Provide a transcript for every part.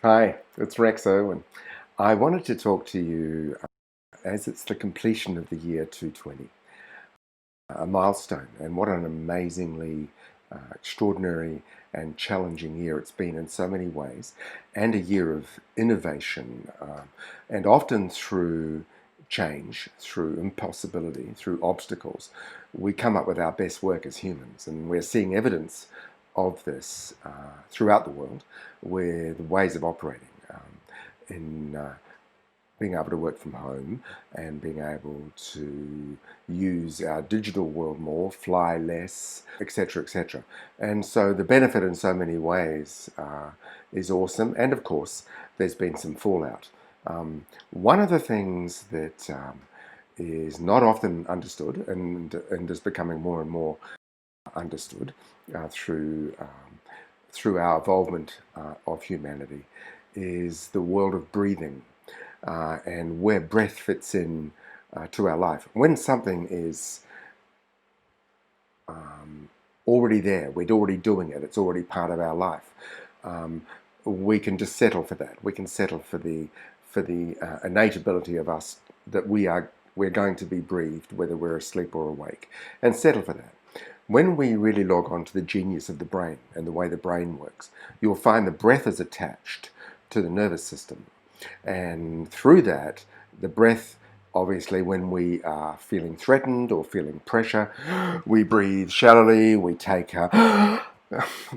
Hi, it's Rex Urwin. I wanted to talk to you as it's the completion of the year 220, a milestone, and what an amazingly extraordinary and challenging year it's been in so many ways, and a year of innovation, and often through change, through impossibility, through obstacles, we come up with our best work as humans, and we're seeing evidence of this throughout the world with ways of operating in being able to work from home and being able to use our digital world more, fly less, etc., etc. And so the benefit in so many ways is awesome. And of course, there's been some fallout. One of the things that is not often understood and is becoming more and more understood through our involvement of humanity is the world of breathing and where breath fits in to our life. When something is already there, we're already doing it, it's already part of our life, we can just settle for that. We can settle for the innate ability of us that we're going to be breathed, whether we're asleep or awake, and settle for that. When we really log on to the genius of the brain and the way the brain works, you'll find the breath is attached to the nervous system. And through that, the breath, obviously, when we are feeling threatened or feeling pressure, we breathe shallowly, we take a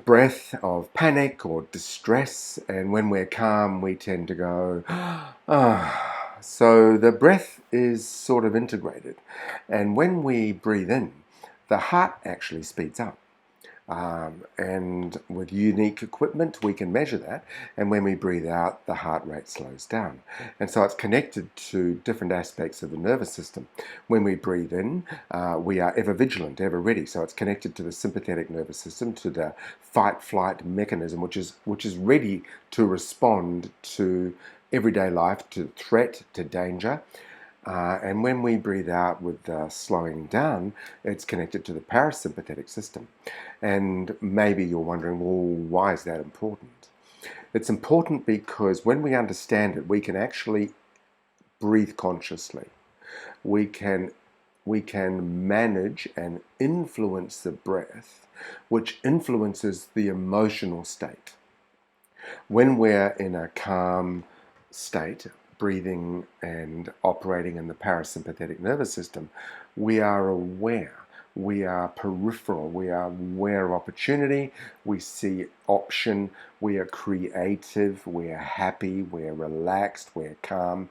breath of panic or distress, and when we're calm, we tend to go, ah. So the breath is sort of integrated. And when we breathe in, the heart actually speeds up. And with unique equipment, we can measure that. And when we breathe out, the heart rate slows down. And so it's connected to different aspects of the nervous system. When we breathe in, we are ever vigilant, ever ready. So it's connected to the sympathetic nervous system, to the fight-flight mechanism, which is ready to respond to everyday life, to threat, to danger. And when we breathe out with slowing down, it's connected to the parasympathetic system. And maybe you're wondering, well, why is that important? It's important because when we understand it, we can actually breathe consciously. We can manage and influence the breath, which influences the emotional state. When we're in a calm state, breathing and operating in the parasympathetic nervous system, we are aware, we are peripheral, we are aware of opportunity, we see option, we are creative, we are happy, we're relaxed, we're calm,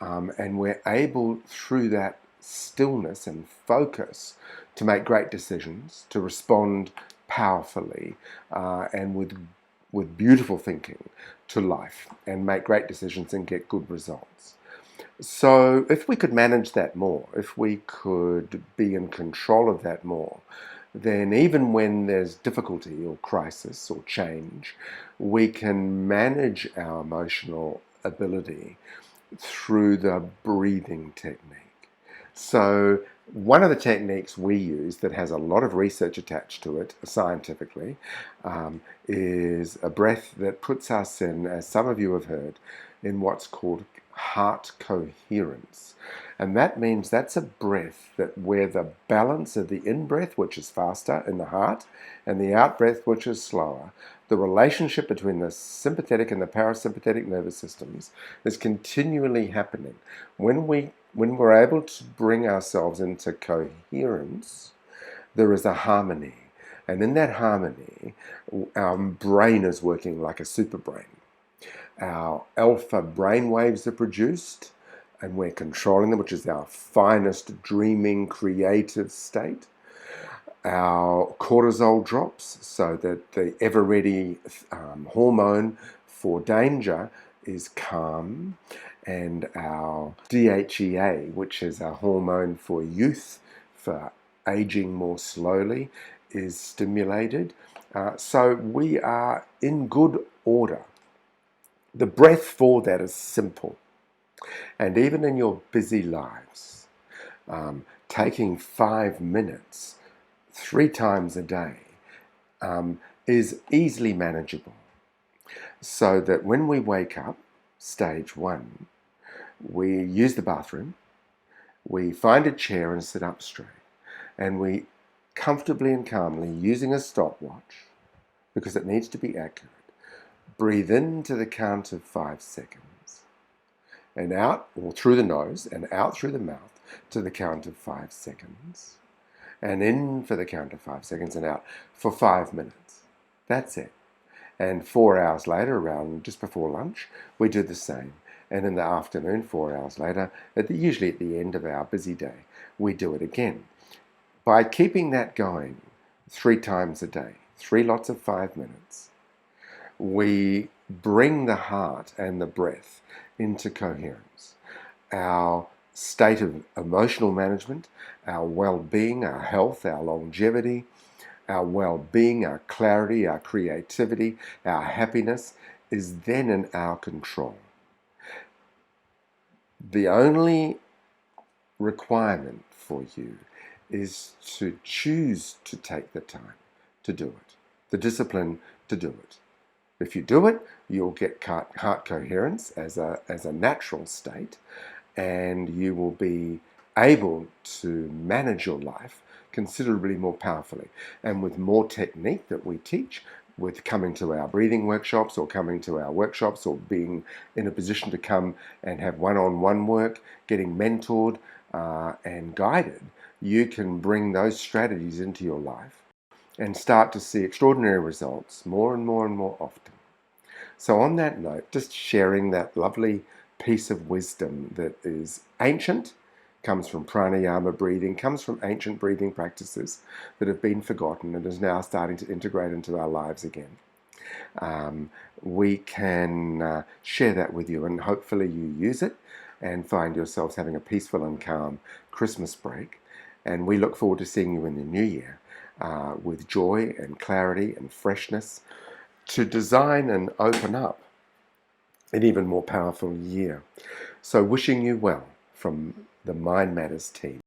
and we're able through that stillness and focus to make great decisions, to respond powerfully and with beautiful thinking to life and make great decisions and get good results. So if we could manage that more, if we could be in control of that more, then even when there's difficulty or crisis or change, we can manage our emotional ability through the breathing technique. So one of the techniques we use that has a lot of research attached to it scientifically is a breath that puts us in, as some of you have heard, in what's called heart coherence. And that means that's a breath that where the balance of the in-breath, which is faster in the heart, and the out-breath, which is slower, the relationship between the sympathetic and the parasympathetic nervous systems is continually happening. When we're able to bring ourselves into coherence, there is a harmony. And in that harmony, our brain is working like a super brain. Our alpha brain waves are produced, and we're controlling them, which is our finest dreaming creative state. Our cortisol drops so that the ever ready hormone for danger is calm, and our DHEA, which is a hormone for youth, for aging more slowly, is stimulated. So we are in good order. The breath for that is simple. And even in your busy lives, taking 5 minutes 3 times a day is easily manageable. so that when we wake up, stage 1, we use the bathroom, we find a chair and sit up straight, and we comfortably and calmly, using a stopwatch, because it needs to be accurate, breathe in to the count of 5 seconds, and out, or through the nose, and out through the mouth to the count of 5 seconds, and in for the count of 5 seconds, and out for 5 minutes. That's it. And 4 hours later, around just before lunch, we do the same. And in the afternoon, 4 hours later, usually at the end of our busy day, we do it again. By keeping that going 3 times a day, 3 lots of 5 minutes, we bring the heart and the breath into coherence. Our state of emotional management, our well-being, our health, our longevity, our well-being, our clarity, our creativity, our happiness is then in our control. The only requirement for you is to choose to take the time to do it, the discipline to do it. If you do it, you'll get heart coherence as a natural state, and you will be able to manage your life considerably more powerfully. And with more technique that we teach, with coming to our breathing workshops or coming to our workshops or being in a position to come and have one-on-one work, getting mentored and guided, you can bring those strategies into your life and start to see extraordinary results more and more and more often. So on that note, just sharing that lovely piece of wisdom that is ancient, comes from pranayama breathing, comes from ancient breathing practices that have been forgotten and is now starting to integrate into our lives again. We can share that with you, and hopefully you use it and find yourselves having a peaceful and calm Christmas break. And we look forward to seeing you in the new year with joy and clarity and freshness to design and open up an even more powerful year. So wishing you well from the Mind Matters team.